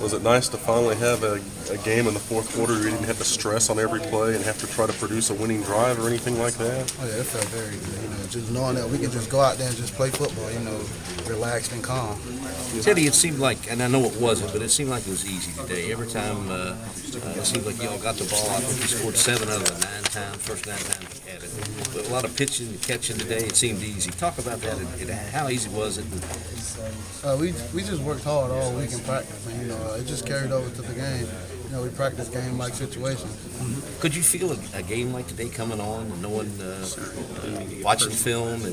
Was it nice to finally have a game in the fourth quarter where you didn't have to stress on every play and have to try to produce a winning drive or anything like that? Oh yeah, it felt very good. Just knowing that we can just go out there and just play football, relaxed and calm. Teddy, it seemed like, and I know it wasn't, but it seemed like it was easy today. Every time it seemed like y'all got the ball. I think we scored 7 out of the 9 times, first 9 times we had it. But a lot of pitching and catching today, it seemed easy. Talk about that. How easy was it? We just worked hard all week in practice, and it just carried over to the game. We practice game-like situations. Could you feel a game like today coming on and knowing, watching film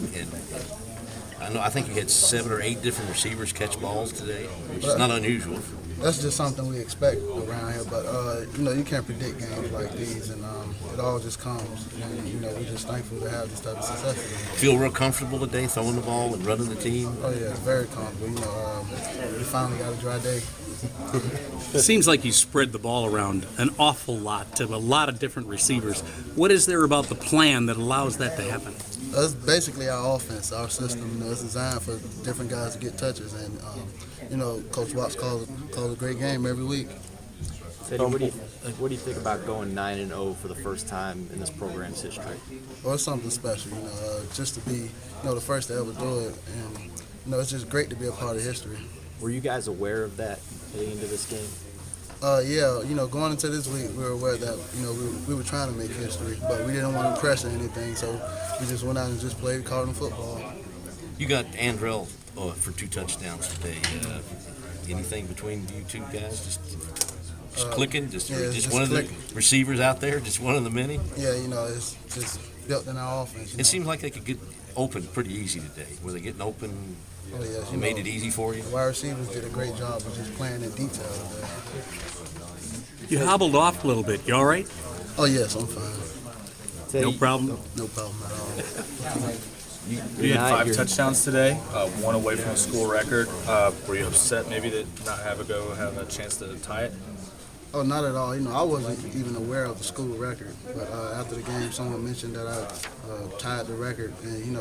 and I think you had 7 or 8 different receivers catch balls today, which is not unusual. That's just something we expect around here, but you can't predict games like these, and it all just comes. And we're just thankful to have this type of success. Feel real comfortable today throwing the ball and running the team? Oh yeah, it's very comfortable. We finally got a dry day. It seems like you spread the ball around an awful lot to a lot of different receivers. What is there about the plan that allows that to happen? That's basically our offense, our system. It's designed for different guys to get touches, and Coach Watts calls a great game every week. Teddy, what do you think about going 9-0 for the first time in this program's history? Well, it's something special, just to be, the first to ever do it, and it's just great to be a part of history. Were you guys aware of that heading into this game? Yeah, going into this week, we were aware that, we were trying to make history, but we didn't want to pressure anything, so we just went out and just played Cardinal football. You got Andrell for 2 touchdowns today. Anything between you two guys? Just clicking? Just one of the receivers out there? Just one of the many? Yeah, it's just built in our offense. It seems like they could get open pretty easy today. Were they getting open? Oh, yes, it made it easy for you? The wide receivers did a great job of just playing in detail today. You hobbled off a little bit. You all right? Oh, yes, I'm fine. No problem? No problem at all. You had 5 touchdowns today, 1 away from a school record. Were you upset maybe to not have a chance to tie it? Oh, not at all. I wasn't even aware of the school record. But after the game, someone mentioned that I tied the record. And,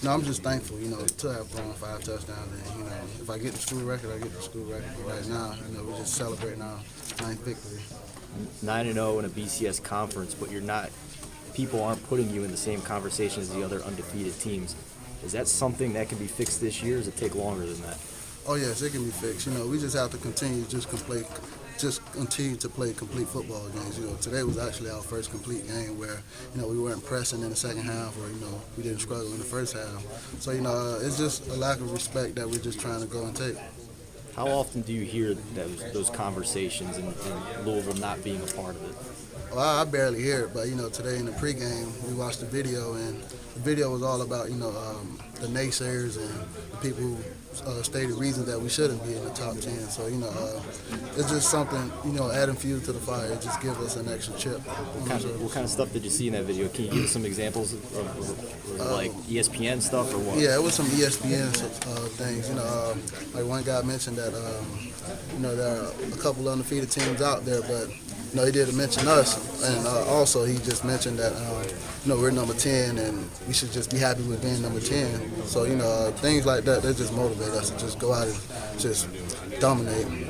I'm just thankful, to have thrown 5 touchdowns. And, if I get the school record, I get the school record. But right now, we're just celebrating our 9th victory. 9-0 in a BCS conference, but people aren't putting you in the same conversation as the other undefeated teams. Is that something that can be fixed this year, or does it take longer than that? Oh, yes, it can be fixed. We just have to continue to play complete football games. Today was actually our first complete game where, we weren't pressing in the second half, or, we didn't struggle in the first half. So, it's just a lack of respect that we're just trying to go and take. How often do you hear those conversations and Louisville not being a part of it? Well, I barely hear it, but today in the pregame we watched the video, and the video was all about the naysayers and the people who stated reasons that we shouldn't be in the top 10. So it's just something adding fuel to the fire. It just gives us an extra chip. What kind of stuff did you see in that video? Can you give us some examples of like ESPN stuff or what? Yeah, it was some ESPN things. Like one guy mentioned that there are a couple undefeated teams out there, but he didn't mention us, and also he just mentioned that we're number 10 and we should just be happy with being number 10. So things like that just motivate us to just go out and just dominate.